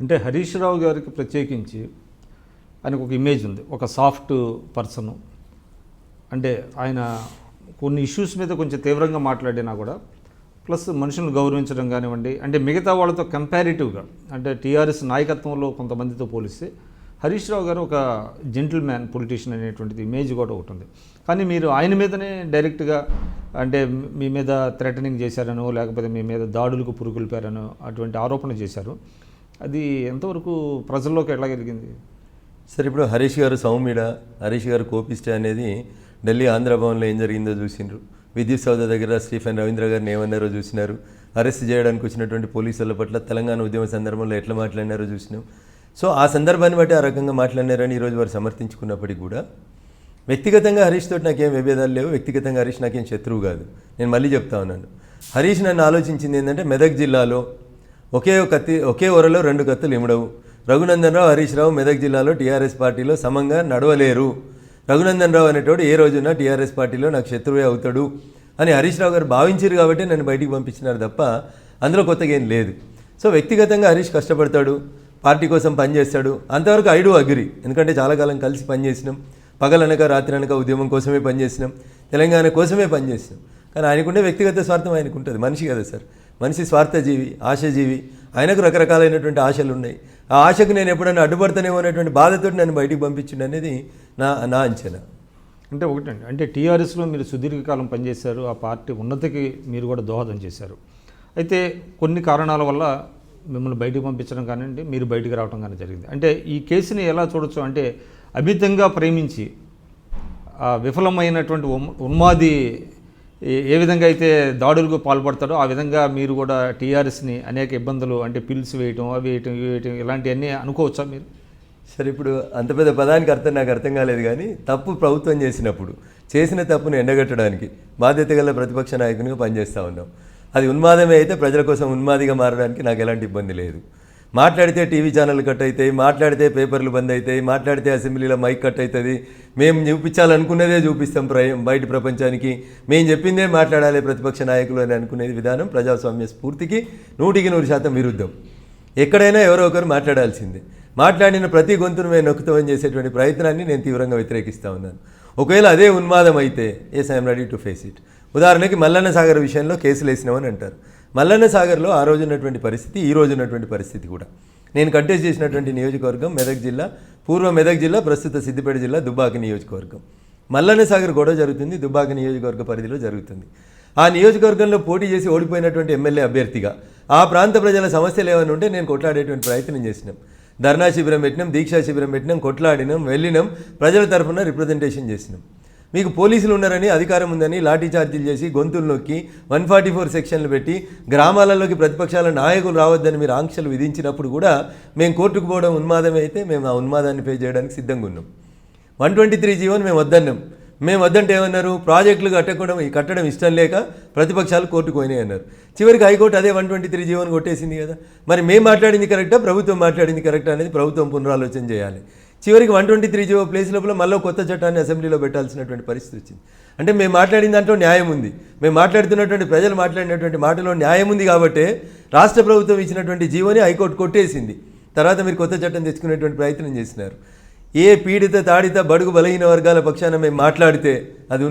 అంటే హరీష్ రావు గారికి ప్రత్యేకించి ఆయనకు ఒక ఇమేజ్ ఉంది, ఒక సాఫ్ట్ పర్సన్. అంటే ఆయన కొన్ని ఇష్యూస్ మీద కొంచెం తీవ్రంగా మాట్లాడినా కూడా ప్లస్ మనుషులను గౌరవించడం కానివ్వండి, అంటే మిగతా వాళ్ళతో కంపారిటివ్గా అంటే టీఆర్ఎస్ నాయకత్వంలో కొంతమందితో పోలిస్తే హరీష్ రావు గారు ఒక జెంటిల్ మ్యాన్ పొలిటీషియన్ అనేటువంటిది ఇమేజ్ కూడా ఒకటి ఉంది. కానీ మీరు ఆయన మీదనే డైరెక్ట్గా అంటే మీ మీద థ్రెటనింగ్ చేశారనో లేకపోతే మీ మీద దాడులకు పురుగొల్పారనో అటువంటి ఆరోపణ చేశారు. అది ఎంతవరకు ప్రజల్లోకి ఎట్లా కలిగింది? సరే, ఇప్పుడు హరీష్ గారు సౌమ్యుడ, హరీష్ గారు కోపిస్టే అనేది ఢిల్లీ ఆంధ్రభవన్లో ఏం జరిగిందో చూసినారు. విద్యుత్ సౌధ దగ్గర స్టీఫెన్ రవీంద్ర గారిని ఏమన్నారో చూసినారు. అరెస్ట్ చేయడానికి వచ్చినటువంటి పోలీసుల పట్ల తెలంగాణ ఉద్యమ సందర్భంలో ఎట్లా మాట్లాడినారో చూసినాం. సో ఆ సందర్భాన్ని బట్టి ఆ రకంగా మాట్లాడినారని ఈరోజు వారు సమర్థించుకున్నప్పటికీ కూడా వ్యక్తిగతంగా హరీష్ తోటి నాకేం విభేదాలు లేవు. వ్యక్తిగతంగా హరీష్ నాకేం శత్రువు కాదు. నేను మళ్ళీ చెప్తా ఉన్నాను, హరీష్ నన్ను ఆలోచించింది ఏంటంటే మెదక్ జిల్లాలో ఒకే ఒరలో రెండు కత్తులు ఇమడవు. రఘునందన్ రావు, హరీష్ రావు మెదక్ జిల్లాలో టీఆర్ఎస్ పార్టీలో సమంగా నడవలేరు. రఘునందన్ రావు అనేటోడు ఏ రోజున టీఆర్ఎస్ పార్టీలో నాకు శత్రువే అవుతాడు అని హరీష్ రావు గారు భావించారు కాబట్టి నన్ను బయటికి పంపించినారు తప్ప అందులో కొత్తగా ఏం లేదు. సో వ్యక్తిగతంగా హరీష్ కష్టపడతాడు, పార్టీ కోసం పనిచేస్తాడు, అంతవరకు ఐ డూ అగ్రి. ఎందుకంటే చాలా కాలం కలిసి పనిచేసినాం, పగలనక రాత్రి అనక ఉద్యమం కోసమే పనిచేసినాం, తెలంగాణ కోసమే పనిచేసినాం. కానీ ఆయనకుండే వ్యక్తిగత స్వార్థం ఆయనకు ఉంటుంది. మనిషి కదా సార్, మనిషి స్వార్థజీవి, ఆశజీవి. ఆయనకు రకరకాలైనటువంటి ఆశలు ఉన్నాయి. ఆ ఆశకు నేను ఎప్పుడైనా అడ్డుపడతానేమో అనేటువంటి బాధతో నన్ను బయటికి పంపించిండు అనేది నా అంచనా. అంటే ఒకటండి, అంటే టీఆర్ఎస్లో మీరు సుదీర్ఘకాలం పనిచేశారు, ఆ పార్టీ ఉన్నతికి మీరు కూడా దోహదం చేశారు. అయితే కొన్ని కారణాల వల్ల మిమ్మల్ని బయటికి పంపించడం కానివ్వండి, మీరు బయటికి రావడం కానీ జరిగింది. అంటే ఈ కేసుని ఎలా చూడొచ్చు అంటే అమితంగా ప్రేమించి విఫలమైనటువంటి ఉన్మాది ఏ విధంగా అయితే దాడులకు పాల్పడతాడో ఆ విధంగా మీరు కూడా టీఆర్ఎస్ని అనేక ఇబ్బందులు అంటే పిల్స్ వేయటం, అవి వేయటం, ఇవి వేయటం ఇలాంటివన్నీ అనుకోవచ్చా మీరు? సరే, ఇప్పుడు అంత పెద్ద పదానికి నాకు అర్థం కాలేదు. కానీ తప్పు ప్రభుత్వం చేసినప్పుడు చేసిన తప్పును ఎండగట్టడానికి బాధ్యత గల ప్రతిపక్ష నాయకునిగా పనిచేస్తూ ఉన్నాం. అది ఉన్మాదమే అయితే ప్రజల కోసం ఉన్మాదిగా మారడానికి నాకు ఎలాంటి ఇబ్బంది లేదు. మాట్లాడితే టీవీ ఛానళ్ళు కట్ అవుతాయి, మాట్లాడితే పేపర్లు బంద్ అవుతాయి, మాట్లాడితే అసెంబ్లీలో మైక్ కట్ అవుతుంది. మేము చూపించాలనుకున్నదే చూపిస్తాం బయట ప్రపంచానికి. మేము చెప్పిందే మాట్లాడాలి ప్రతిపక్ష నాయకులు అని అనుకునేది విధానం ప్రజాస్వామ్య స్ఫూర్తికి 100% విరుద్ధం. ఎక్కడైనా ఎవరో ఒకరు మాట్లాడాల్సిందే. మాట్లాడిన ప్రతి గొంతును మేము నొక్కుతామని చేసేటువంటి ప్రయత్నాన్ని నేను తీవ్రంగా వ్యతిరేకిస్తూ ఉన్నాను. ఒకవేళ అదే ఉన్మాదం అయితే yes I'm ready to face it. ఉదాహరణకి మల్లన్న సాగర్ విషయంలో కేసులు వేసినామని అంటారు. మల్లన్న సాగర్లో ఆ రోజు ఉన్నటువంటి పరిస్థితి, ఈ రోజు ఉన్నటువంటి పరిస్థితి కూడా నేను కంటెస్ట్ చేసినటువంటి నియోజకవర్గం మెదక్ జిల్లా, పూర్వ మెదక్ జిల్లా, ప్రస్తుత సిద్దిపేట జిల్లా దుబ్బాక నియోజకవర్గం. మల్లన్న సాగర్ గొడవ జరుగుతుంది, దుబ్బాక నియోజకవర్గ పరిధిలో జరుగుతుంది. ఆ నియోజకవర్గంలో పోటీ చేసి ఓడిపోయినటువంటి ఎమ్మెల్యే అభ్యర్థిగా ఆ ప్రాంత ప్రజల సమస్యలు ఏమైనా ఉంటే నేను కొట్లాడేటువంటి ప్రయత్నం చేసినాం. ధర్నా శిబిరం పెట్టినాం, దీక్షా శిబిరం పెట్టినాం, కొట్లాడినాం, వెళ్ళినాం, ప్రజల తరఫున రిప్రజెంటేషన్ చేసినాం. మీకు పోలీసులు ఉన్నారని, అధికారం ఉందని లాఠీ చార్జీలు చేసి గొంతులు నొక్కి 144 సెక్షన్లు పెట్టి గ్రామాలలోకి ప్రతిపక్షాల నాయకులు రావద్దని మీరు ఆంక్షలు విధించినప్పుడు కూడా మేము కోర్టుకు పోవడం ఉన్మాదమే అయితే మేము ఆ ఉన్మాదాన్ని పే చేయడానికి సిద్ధంగా ఉన్నాం. 123 జీవోని మేము వద్దన్నాం. మేము వద్దంటే ఏమన్నారు, ప్రాజెక్టులు కట్టడం ఇష్టం లేక ప్రతిపక్షాలు కోర్టుకు పోయినాయి అన్నారు. చివరికి హైకోర్టు అదే 123 జీవోని కొట్టేసింది కదా. మరి మేము మాట్లాడింది కరెక్టా, ప్రభుత్వం మాట్లాడింది కరెక్టా అనేది ప్రభుత్వం పునరాలోచన చేయాలి. చివరికి 123 జీవో ప్లేస్ లోపల మళ్ళీ కొత్త చట్టాన్ని అసెంబ్లీలో పెట్టాల్సినటువంటి పరిస్థితి వచ్చింది. అంటే మేము మాట్లాడిన దాంట్లో న్యాయం ఉంది, మేము మాట్లాడుతున్నటువంటి ప్రజలు మాట్లాడినటువంటి మాటలో న్యాయం ఉంది కాబట్టి రాష్ట్ర ప్రభుత్వం ఇచ్చినటువంటి జీవోని హైకోర్టు కొట్టేసింది. తర్వాత మీరు కొత్త చట్టం తెచ్చుకునేటువంటి ప్రయత్నం చేసినారు. ఏ పీడిత తాడిత బడుగు బలహీన వర్గాల పక్షాన మేము మాట్లాడితే అది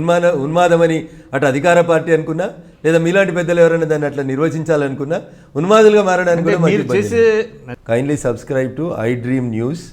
ఉన్మాదమని అటు అధికార పార్టీ అనుకున్నా, లేదా మీలాంటి పెద్దలు ఎవరైనా దాన్ని అట్లా నిర్వచించాలనుకున్నా ఉన్మాదులుగా మారడానికి కూడా kindly subscribe to I dream news.